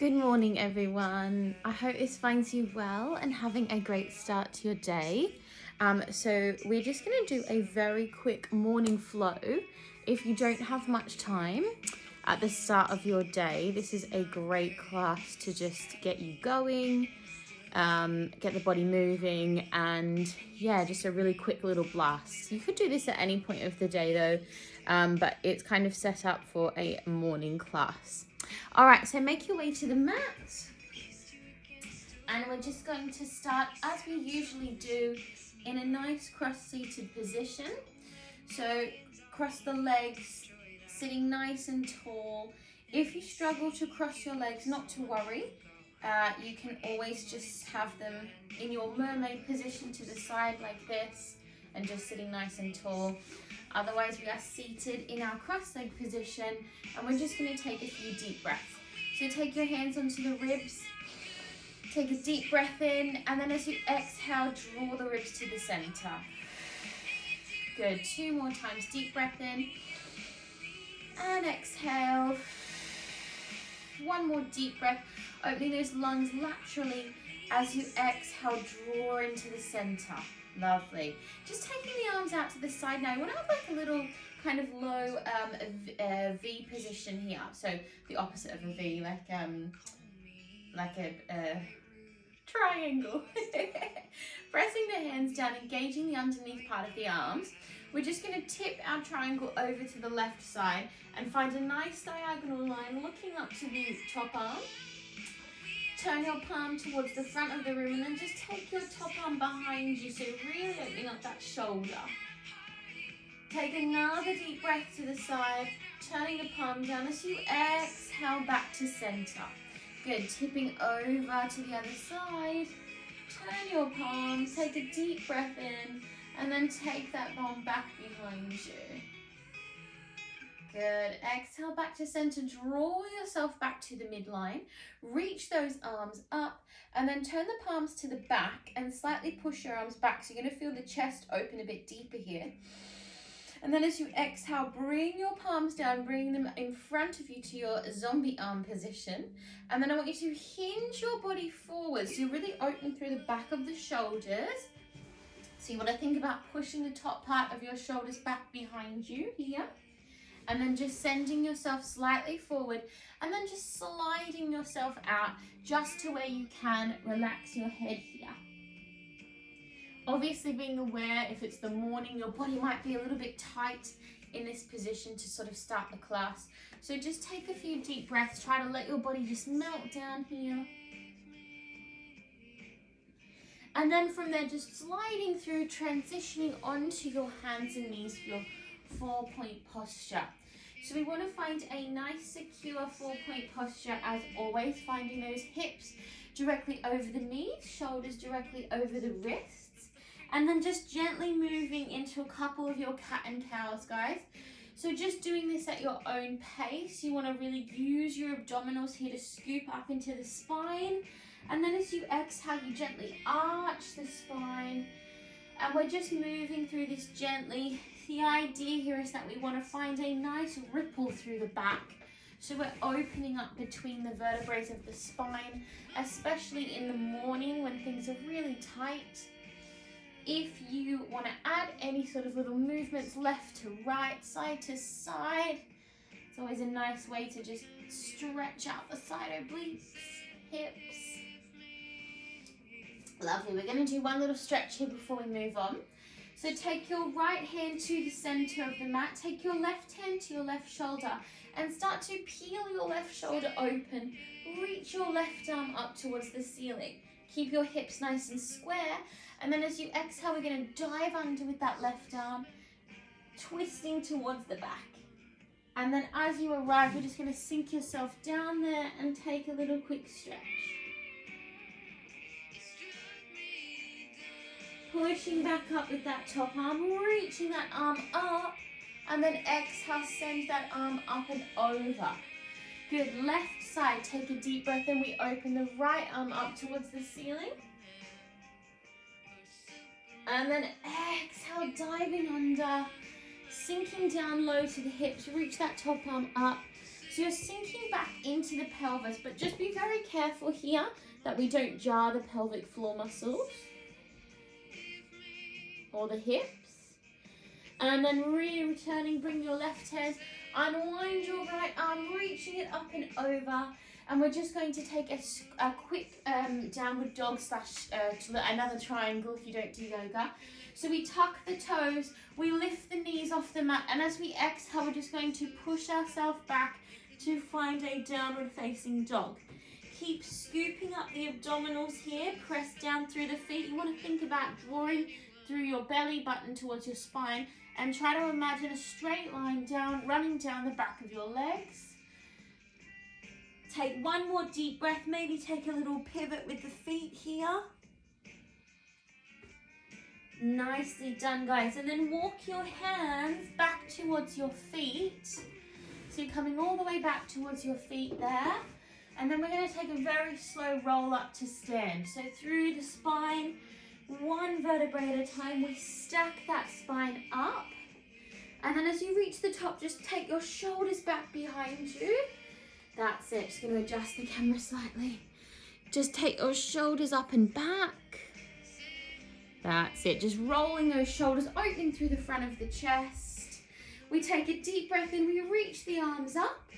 Good morning, everyone. I hope this finds you well and having a great start to your day. So we're just going to do a very quick morning flow. If you don't have much time at the start of your day, this is a great class to just get you going, get the body moving, and yeah, just a really quick little blast. You could do this at any point of the day though, but it's kind of set up for a morning class. All right, so make your way to the mat. And we're just going to start, as we usually do, in a nice cross-seated position. So cross the legs, sitting nice and tall. If you struggle to cross your legs, not to worry. You can always just have them in your mermaid position to the side like this and just sitting nice and tall. Otherwise, we are seated in our cross-leg position and we're just going to take a few deep breaths. So take your hands onto the ribs, take a deep breath in, and then as you exhale, draw the ribs to the center. Good, 2 more times, deep breath in, and exhale. 1 more deep breath, opening those lungs laterally. As you exhale, draw into the center. Lovely. Just taking the arms out to the side now. You want to have like a little kind of low V position here. So the opposite of a V, like a triangle. Pressing the hands down, engaging the underneath part of the arms. We're just going to tip our triangle over to the left side and find a nice diagonal line looking up to the top arm. Turn your palm towards the front of the room and then just take your top arm behind you, so really opening up that shoulder. Take another deep breath to the side, turning the palm down as you exhale back to center. Good, tipping over to the other side. Turn your palm, take a deep breath in, and then take that palm back behind you. Good, exhale back to center, draw yourself back to the midline, reach those arms up, and then turn the palms to the back and slightly push your arms back. So you're gonna feel the chest open a bit deeper here. And then as you exhale, bring your palms down, bring them in front of you to your zombie arm position. And then I want you to hinge your body forward. So you're really open through the back of the shoulders. So you want to think about pushing the top part of your shoulders back behind you here. And then just sending yourself slightly forward and then just sliding yourself out just to where you can. Relax your head here. Obviously being aware if it's the morning, your body might be a little bit tight in this position to sort of start the class. So just take a few deep breaths, try to let your body just melt down here. And then from there, just sliding through, transitioning onto your hands and knees for your 4-point posture. So we want to find a nice, secure 4-point posture as always, finding those hips directly over the knees, shoulders directly over the wrists, and then just gently moving into a couple of your cat and cows, guys. So just doing this at your own pace. You want to really use your abdominals here to scoop up into the spine. And then as you exhale, you gently arch the spine. And we're just moving through this gently. The idea here is that we want to find a nice ripple through the back. So we're opening up between the vertebrae of the spine, especially in the morning when things are really tight. If you want to add any sort of little movements left to right, side to side, it's always a nice way to just stretch out the side obliques, hips. Lovely, we're going to do one little stretch here before we move on. So take your right hand to the center of the mat, take your left hand to your left shoulder and start to peel your left shoulder open. Reach your left arm up towards the ceiling. Keep your hips nice and square. And then as you exhale, we're going to dive under with that left arm, twisting towards the back. And then as you arrive, you're just going to sink yourself down there and take a little quick stretch. Pushing back up with that top arm, reaching that arm up, and then exhale, send that arm up and over. Good, left side, take a deep breath in, we open the right arm up towards the ceiling. And then exhale, diving under, sinking down low to the hips, reach that top arm up. So So you're sinking back into the pelvis, but just be very careful here that we don't jar the pelvic floor muscles or the hips. And then returning, bring your left hand, unwind your right arm, reaching it up and over. And we're just going to take a quick downward dog slash another triangle if you don't do yoga. So we tuck the toes, we lift the knees off the mat, and as we exhale, we're just going to push ourselves back to find a downward facing dog. Keep scooping up the abdominals here, press down through the feet. You want to think about drawing through your belly button towards your spine, and try to imagine a straight line down, running down the back of your legs. Take one more deep breath, maybe take a little pivot with the feet here. Nicely done, guys. And then walk your hands back towards your feet. So you're coming all the way back towards your feet there. And then we're going to take a very slow roll up to stand. So through the spine, one vertebrae at a time, we stack that spine up. And then as you reach the top, just take your shoulders back behind you. That's it. Just going to adjust the camera slightly. Just take your shoulders up and back. That's it. Just rolling those shoulders, opening through the front of the chest. We take a deep breath in. We reach the arms up.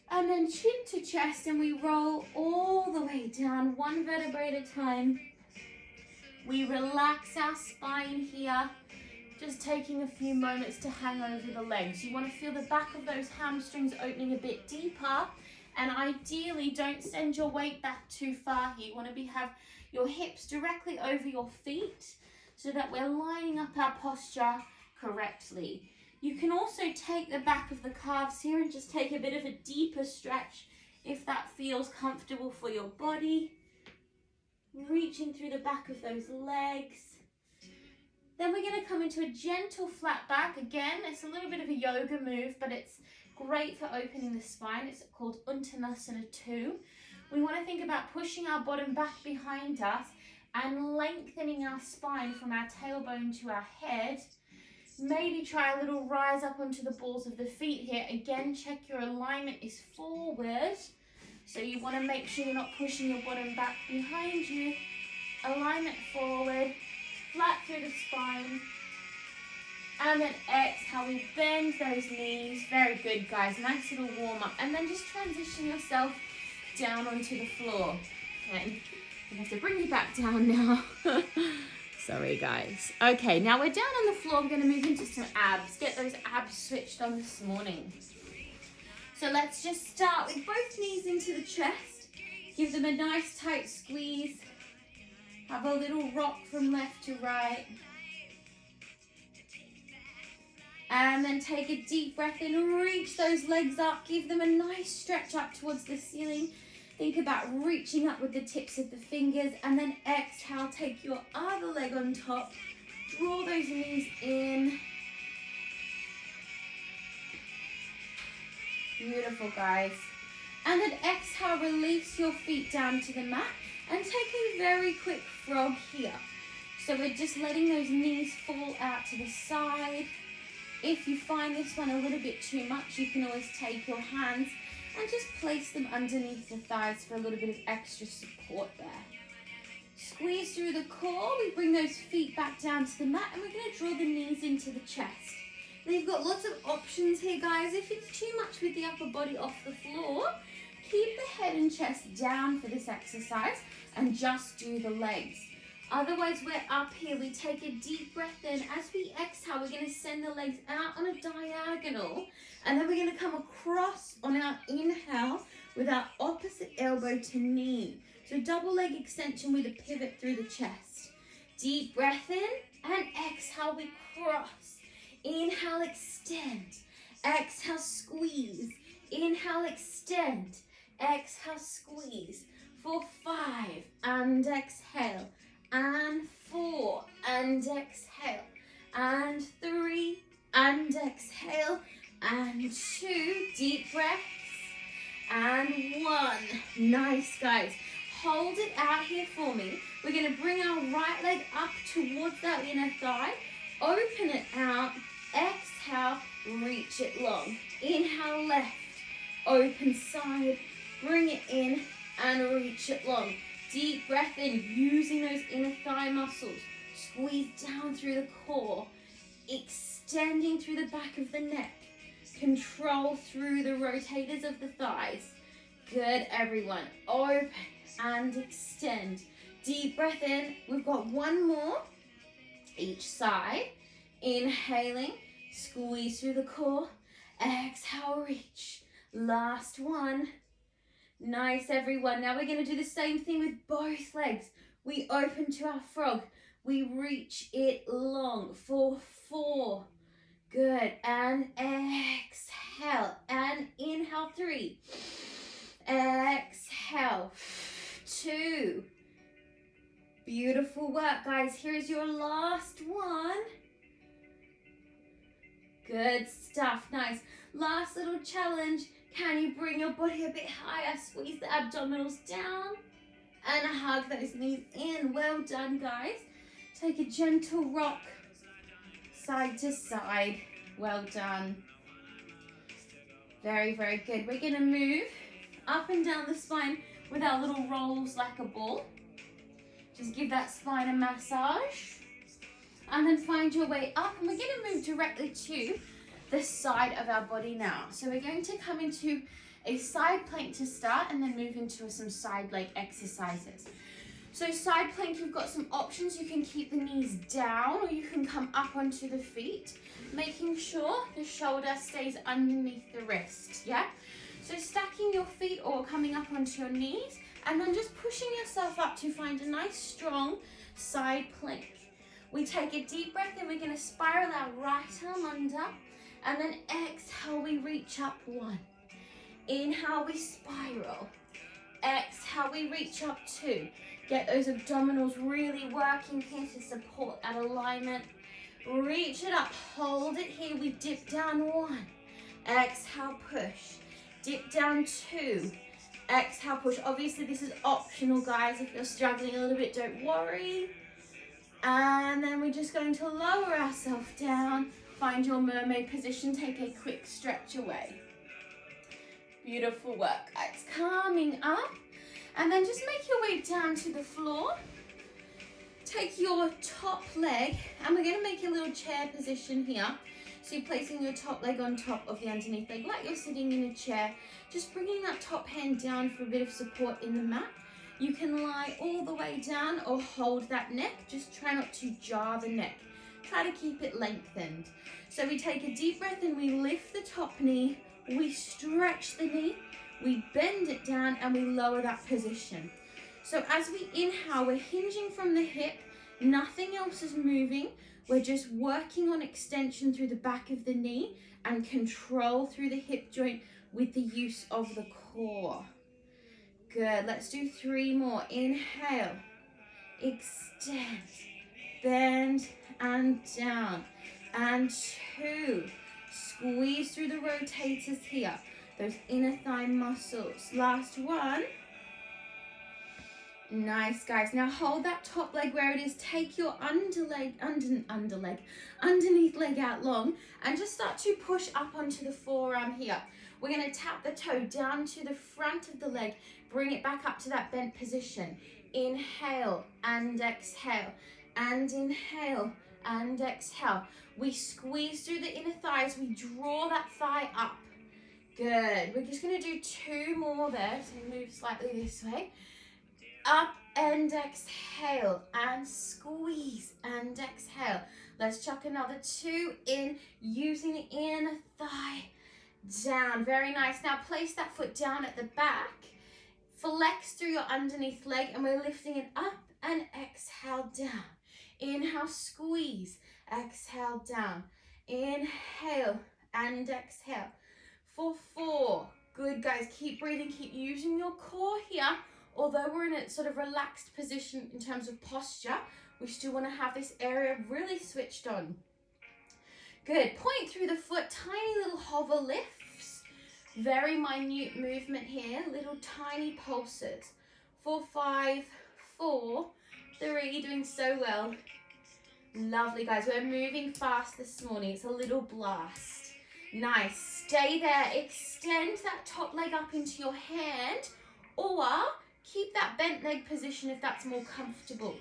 And then chin to chest, and we roll all the way down, one vertebrae at a time. We relax our spine here. Just taking a few moments to hang over the legs. You want to feel the back of those hamstrings opening a bit deeper, and ideally don't send your weight back too far here. You want to have your hips directly over your feet so that we're lining up our posture correctly. You can also take the back of the calves here and just take a bit of a deeper stretch if that feels comfortable for your body. Reaching through the back of those legs. Then we're going to come into a gentle flat back. Again, it's a little bit of a yoga move, but it's great for opening the spine. It's called Untenasana 2. We want to think about pushing our bottom back behind us and lengthening our spine from our tailbone to our head. Maybe try a little rise up onto the balls of the feet here. Again, check your alignment is forward. So you want to make sure you're not pushing your bottom back behind you. Alignment forward, flat through the spine. And then exhale, we bend those knees. Very good, guys. Nice little warm up. And then just transition yourself down onto the floor. Okay, I have to bring you back down now. Sorry, guys. Okay, now we're down on the floor. We're going to move into some abs. Get those abs switched on this morning. So let's just start with both knees into the chest. Give them a nice tight squeeze. Have a little rock from left to right. And then take a deep breath in, reach those legs up, give them a nice stretch up towards the ceiling. Think about reaching up with the tips of the fingers, and then exhale, take your other leg on top, draw those knees in. Beautiful, guys. And then exhale, release your feet down to the mat and take a very quick frog here. So we're just letting those knees fall out to the side. If you find this one a little bit too much, you can always take your hands and just place them underneath the thighs for a little bit of extra support there. Squeeze through the core. We bring those feet back down to the mat, and we're going to draw the knees into the chest. Now you've got lots of options here, guys. If it's too much with the upper body off the floor, keep the head and chest down for this exercise and just do the legs. Otherwise, we're up here. We take a deep breath in. As we exhale, we're going to send the legs out on a diagonal. And then we're going to come across on our inhale with our opposite elbow to knee. So double leg extension with a pivot through the chest. Deep breath in and exhale, we cross. Inhale, extend. Exhale, squeeze. Inhale, extend. Exhale, squeeze. For 5 and exhale. And 4 and exhale. And 3 and exhale. And 2 deep breaths. And 1. Nice, guys. Hold it out here for me. We're going to bring our right leg up towards that inner thigh. Open it out. Exhale. Reach it long. Inhale left. open side, bring it in and reach it long. Deep breath in, using those inner thigh muscles. Squeeze down through the core, extending through the back of the neck. Control through the rotators of the thighs. Good, everyone. Open and extend. Deep breath in. We've got one more each side. Inhaling, squeeze through the core. Exhale, reach. Last one. Nice, everyone. Now we're going to do the same thing with both legs. We open to our frog. We reach it long for 4. Good. And exhale. And inhale, 3. Exhale. 2. Beautiful work, guys. Here's your last one. Good stuff. Nice. Last little challenge. Can you bring your body a bit higher? Squeeze the abdominals down and hug those knees in. Well done, guys. Take a gentle rock side to side. Well done. Very, very good. We're going to move up and down the spine with our little rolls like a ball. Just give that spine a massage. And then find your way up. And we're going to move directly to the side of our body now. So we're going to come into a side plank to start and then move into some side leg exercises. So side plank, you've got some options. You can keep the knees down or you can come up onto the feet, making sure the shoulder stays underneath the wrist, yeah? So stacking your feet or coming up onto your knees and then just pushing yourself up to find a nice strong side plank. We take a deep breath and we're going to spiral our right arm under. And then exhale, we reach up 1. Inhale, we spiral. Exhale, we reach up 2. Get those abdominals really working here to support that alignment. Reach it up, hold it here. We dip down 1. Exhale, push. Dip down 2. Exhale, push. Obviously, this is optional, guys. If you're struggling a little bit, don't worry. And then we're just going to lower ourselves down. Find your mermaid position, take a quick stretch away. Beautiful work, guys. Coming up, and then just make your way down to the floor. Take your top leg, and we're going to make a little chair position here. So you're placing your top leg on top of the underneath leg, like you're sitting in a chair. Just bringing that top hand down for a bit of support in the mat. You can lie all the way down or hold that neck. Just try not to jar the neck. Try to keep it lengthened. So we take a deep breath and we lift the top knee, we stretch the knee, we bend it down and we lower that position. So as we inhale, we're hinging from the hip, nothing else is moving. We're just working on extension through the back of the knee and control through the hip joint with the use of the core. Good, let's do 3 more. Inhale, extend, bend and down. And 2, squeeze through the rotators here, those inner thigh muscles. Last 1. Nice, guys. Now hold that top leg where it is. Take your underneath leg out long and just start to push up onto the forearm here. We're going to tap the toe down to the front of the leg, bring it back up to that bent position. Inhale and exhale, and inhale and exhale. We squeeze through the inner thighs, we draw that thigh up. Good. We're just going to do 2 more there. So move slightly this way. Up and exhale, and squeeze and exhale. Let's chuck another 2 in, using the inner thigh down. Very nice. Now place that foot down at the back. Flex through your underneath leg, and we're lifting it up and exhale down. Inhale, squeeze. Exhale down. Inhale and exhale. For 4. Good, guys. Keep breathing. Keep using your core here. Although we're in a sort of relaxed position in terms of posture, we still want to have this area really switched on. Good. Point through the foot. Tiny little hover lifts. Very minute movement here. Little tiny pulses. For 5, 4, 3. Doing so well. Lovely, guys. We're moving fast this morning. It's a little blast. Nice, stay there. Extend that top leg up into your hand, or keep that bent leg position if that's more comfortable.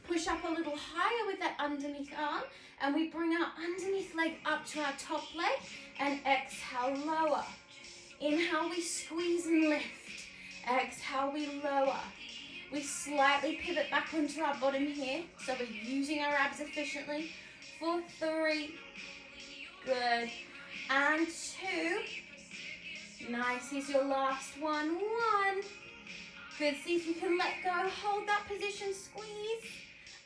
Push up a little higher with that underneath arm, and we bring our underneath leg up to our top leg, and exhale, lower. Inhale, we squeeze and lift. Exhale, we lower. We slightly pivot back onto our bottom here, so we're using our abs efficiently. For 3, good, and 2. Nice, here's your last one. 1, good. See if you can let go, hold that position, squeeze,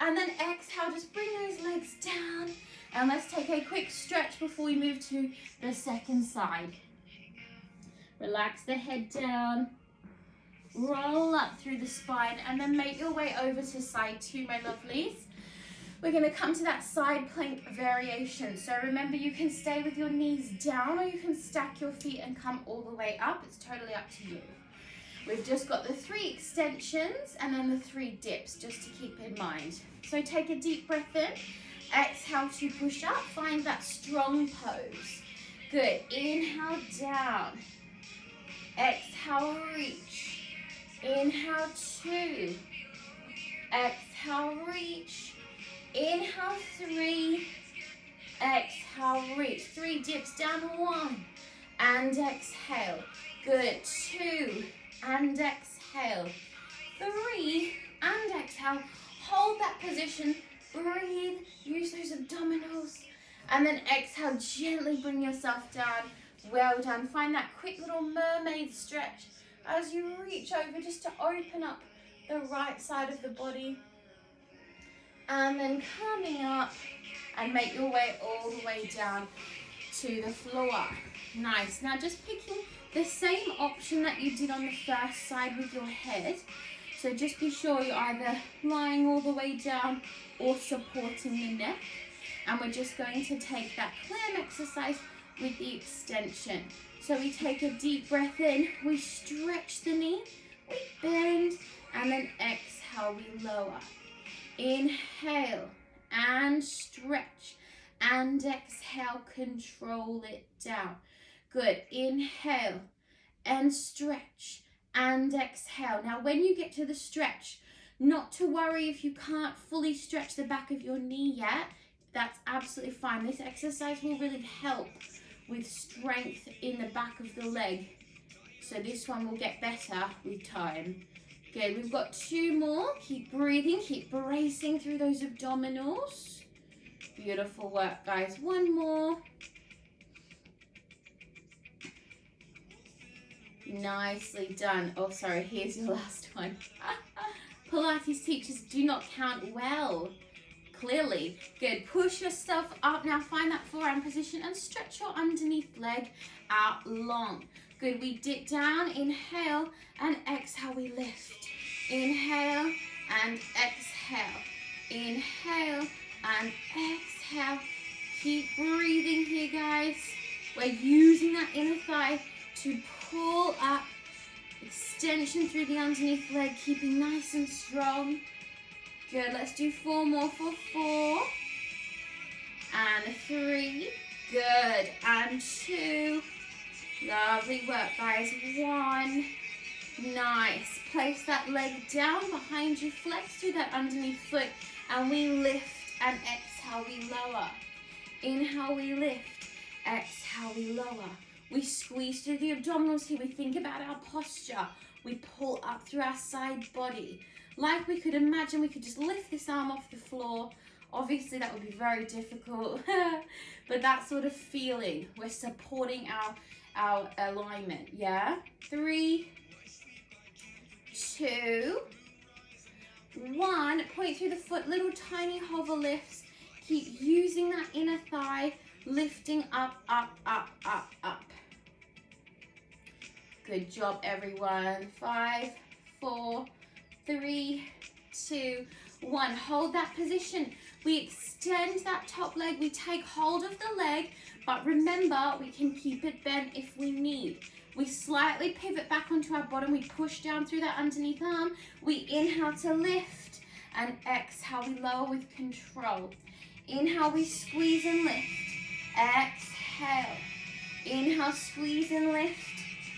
and then exhale, just bring those legs down, and let's take a quick stretch before we move to the second side. Relax the head down, roll up through the spine, and then make your way over to side 2, my lovelies. We're going to come to that side plank variation. So remember, you can stay with your knees down, or you can stack your feet and come all the way up. It's totally up to you. We've just got the 3 extensions and then the 3 dips, just to keep in mind. So take a deep breath in, exhale to push up, find that strong pose. Good, inhale down, exhale reach, inhale 2, exhale reach, inhale 3, exhale reach, 3 dips down, 1, and exhale, good, 2, and exhale, 3, and exhale, hold that position, breathe, use those abdominals, and then exhale, gently bring yourself down. Well done. Find that quick little mermaid stretch as you reach over just to open up the right side of the body, and then coming up and make your way all the way down to the floor. Nice. Now just picking the same option that you did on the first side with your head. So just be sure you're either lying all the way down or supporting the neck. And we're just going to take that clam exercise with the extension. So we take a deep breath in, we stretch the knee, we bend, and then exhale, we lower. Inhale and stretch, and exhale, control it down. Good, inhale and stretch and exhale. Now when you get to the stretch, not to worry if you can't fully stretch the back of your knee yet, that's absolutely fine. This exercise will really help with strength in the back of the leg. So this one will get better with time. Good, we've got 2 more. Keep breathing, keep bracing through those abdominals. Beautiful work, guys. 1 more. Nicely done. Oh, sorry, here's your last one. Pilates teachers do not count well. Clearly. Good. Push yourself up. Now find that forearm position and stretch your underneath leg out long. Good. We dip down. Inhale and exhale. We lift. Inhale and exhale. Inhale and exhale. Keep breathing here, guys. We're using that inner thigh to pull up. Extension through the underneath leg, keeping nice and strong. Good, let's do 4 more for 4. And 3. Good, and 2. Lovely work, guys. 1. Nice. Place that leg down behind you, flex through that underneath foot, and we lift and exhale, we lower. Inhale, we lift. Exhale, we lower. We squeeze through the abdominals here. We think about our posture. We pull up through our side body. Like we could imagine, we could just lift this arm off the floor. Obviously, that would be very difficult. But that sort of feeling, we're supporting our alignment, yeah? 3, 2, 1. Point through the foot, little tiny hover lifts. Keep using that inner thigh, lifting up, up, up, up, up. Good job, everyone. 5, 4, 3, 2, 1. Hold that position. We extend that top leg. We take hold of the leg, but remember, we can keep it bent if we need. We slightly pivot back onto our bottom. We push down through that underneath arm. We inhale to lift, and exhale, we lower with control. Inhale, we squeeze and lift. Exhale. Inhale, squeeze and lift.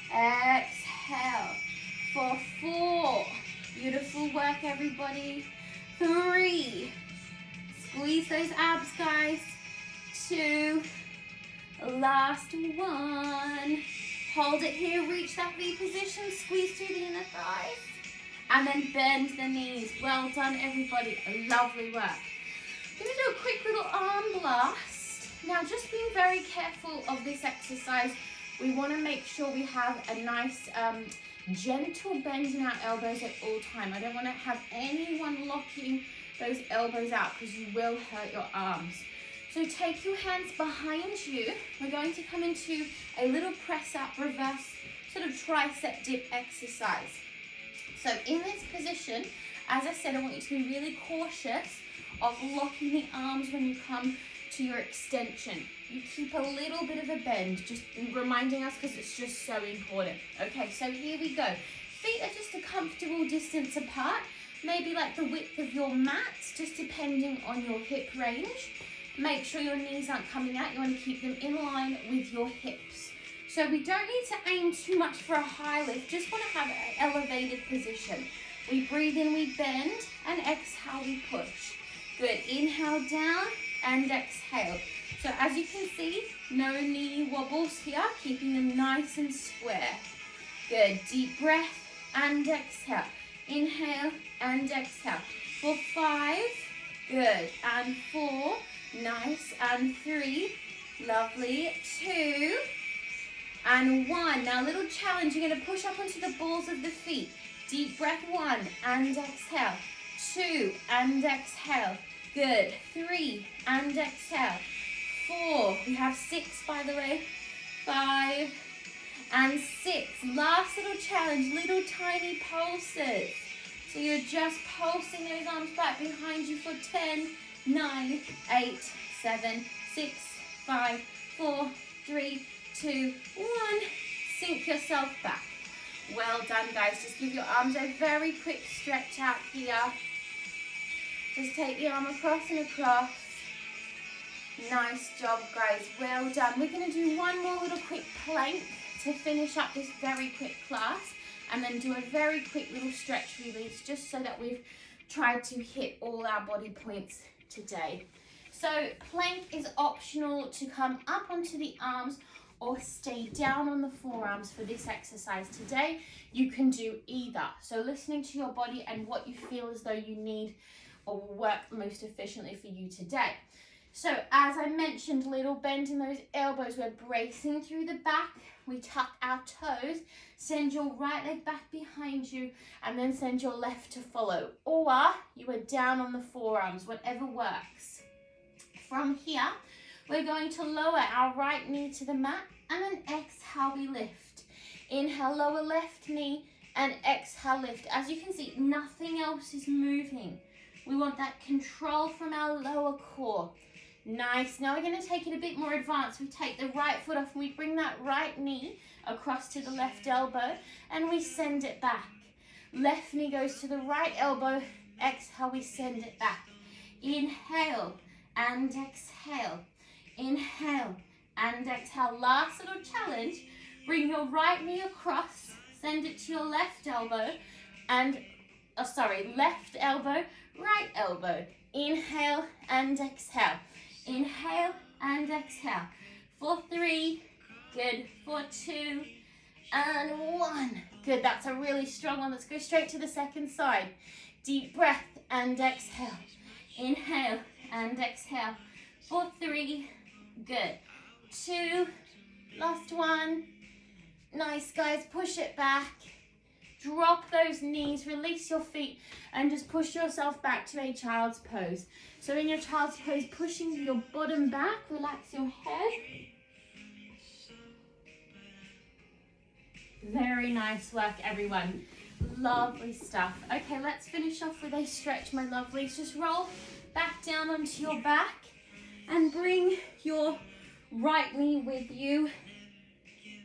Exhale. For 4. Beautiful work, everybody. 3. Squeeze those abs, guys. 2. Last 1. Hold it here. Reach that V position. Squeeze through the inner thighs. And then bend the knees. Well done, everybody. Lovely work. I'm going to do a quick little arm blast. Now, just being very careful of this exercise. We want to make sure we have a nice gentle bend in our elbows at all time. I don't want to have anyone locking those elbows out because you will hurt your arms. So take your hands behind you. We're going to come into a little press up reverse sort of tricep dip exercise. So in this position, as I said, I want you to be really cautious of locking the arms when you come to your extension. You keep a little bit of a bend, just reminding us because it's just so important. Okay, so here we go. Feet are just a comfortable distance apart, maybe like the width of your mat, just depending on your hip range. Make sure your knees aren't coming out. You want to keep them in line with your hips. So we don't need to aim too much for a high lift, just want to have an elevated position. We breathe in, we bend, and exhale, we push. Good, inhale down and exhale. So as you can see, no knee wobbles here, keeping them nice and square. Good, deep breath and exhale. Inhale and exhale. For 5, good, and 4, nice, and 3, lovely, 2, and 1. Now a little challenge, you're going to push up onto the balls of the feet. Deep breath, 1, and exhale. 2, and exhale. Good, 3, and exhale. 4, we have 6 by the way. 5, and 6. Last little challenge, little tiny pulses. So you're just pulsing those arms back behind you for 10, 9, 8, 7, 6, 5, 4, 3, 2, 1. Sink yourself back. Well done, guys. Just give your arms a very quick stretch out here. Just take the arm across and across. Nice job, guys. Well done. We're going to do one more little quick plank to finish up this very quick class, and then do a very quick little stretch release, just so that we've tried to hit all our body points today. So plank is optional to come up onto the arms or stay down on the forearms for this exercise today. You can do either. So listening to your body and what you feel as though you need or will work most efficiently for you today. So as I mentioned, little bend in those elbows. We're bracing through the back. We tuck our toes, send your right leg back behind you, and then send your left to follow. Or you are down on the forearms, whatever works. From here, we're going to lower our right knee to the mat, and then exhale, we lift. Inhale, lower left knee, and exhale, lift. As you can see, nothing else is moving. We want that control from our lower core. Nice. Now we're going to take it a bit more advanced. We take the right foot off and we bring that right knee across to the left elbow and we send it back. Left knee goes to the right elbow. Exhale, we send it back. Inhale and exhale. Inhale and exhale. Last little challenge. Bring your right knee across. Send it to your left elbow and, left elbow, right elbow. Inhale and exhale. Inhale and exhale. For 3, good. For 2 and 1. Good, that's a really strong one. Let's go straight to the second side. Deep breath and exhale. Inhale and exhale. For 3, good. 2, last 1. Nice, guys, push it back. Drop those knees, release your feet, and just push yourself back to a child's pose. So in your child's pose, pushing your bottom back, relax your head. Very nice work, everyone. Lovely stuff. Okay, let's finish off with a stretch, my lovelies. Just roll back down onto your back and bring your right knee with you.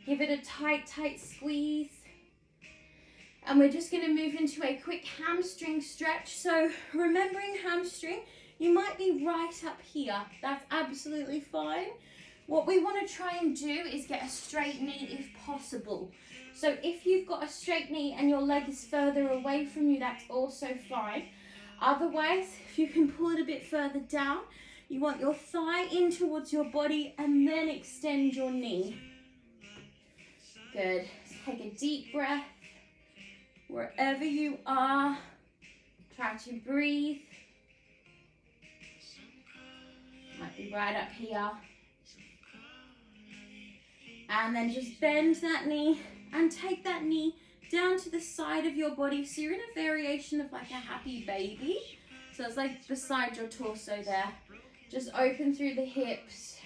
Give it a tight, tight squeeze. And we're just going to move into a quick hamstring stretch. So remembering hamstring, you might be right up here. That's absolutely fine. What we want to try and do is get a straight knee if possible. So if you've got a straight knee and your leg is further away from you, that's also fine. Otherwise, if you can pull it a bit further down, you want your thigh in towards your body and then extend your knee. Good. Take a deep breath. Wherever you are, try to breathe. Might be right up here. And then just bend that knee and take that knee down to the side of your body. So you're in a variation of like a happy baby. So it's like beside your torso there. Just open through the hips.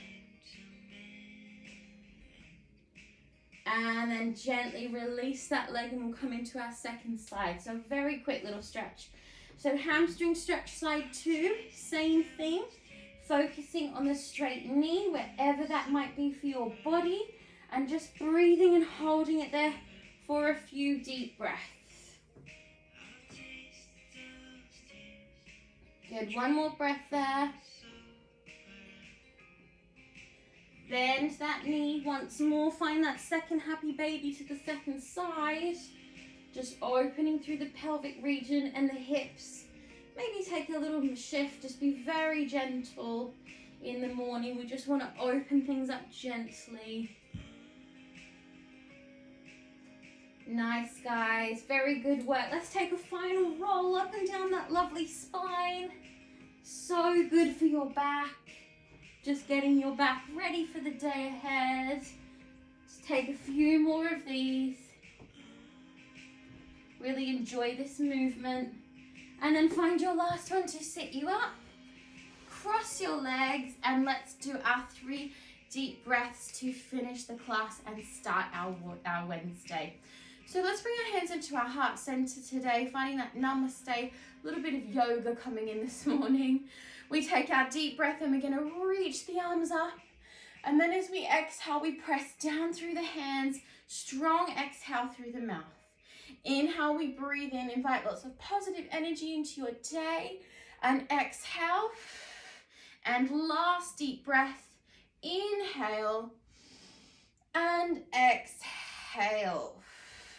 And then gently release that leg and we'll come into our second side. So very quick little stretch. So hamstring stretch side 2, same thing. Focusing on the straight knee, wherever that might be for your body. And just breathing and holding it there for a few deep breaths. Good, one more breath there. Bend that knee once more. Find that second happy baby to the second side. Just opening through the pelvic region and the hips. Maybe take a little shift. Just be very gentle in the morning. We just want to open things up gently. Nice, guys. Very good work. Let's take a final roll up and down that lovely spine. So good for your back. Just getting your back ready for the day ahead. Just take a few more of these. Really enjoy this movement. And then find your last one to sit you up. Cross your legs and let's do our 3 deep breaths to finish the class and start our Wednesday. So let's bring our hands into our heart center today, finding that namaste, a little bit of yoga coming in this morning. We take our deep breath and we're going to reach the arms up. And then as we exhale, we press down through the hands, strong exhale through the mouth. Inhale, we breathe in, invite lots of positive energy into your day. And exhale. And last deep breath, inhale and exhale.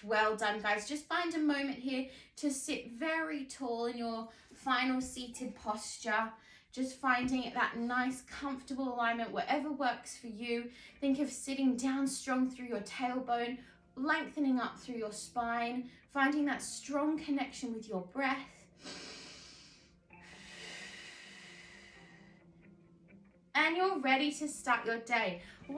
Well done, guys. Just find a moment here to sit very tall in your final seated posture. Just finding that nice, comfortable alignment, whatever works for you. Think of sitting down strong through your tailbone, lengthening up through your spine, finding that strong connection with your breath. And you're ready to start your day. Well,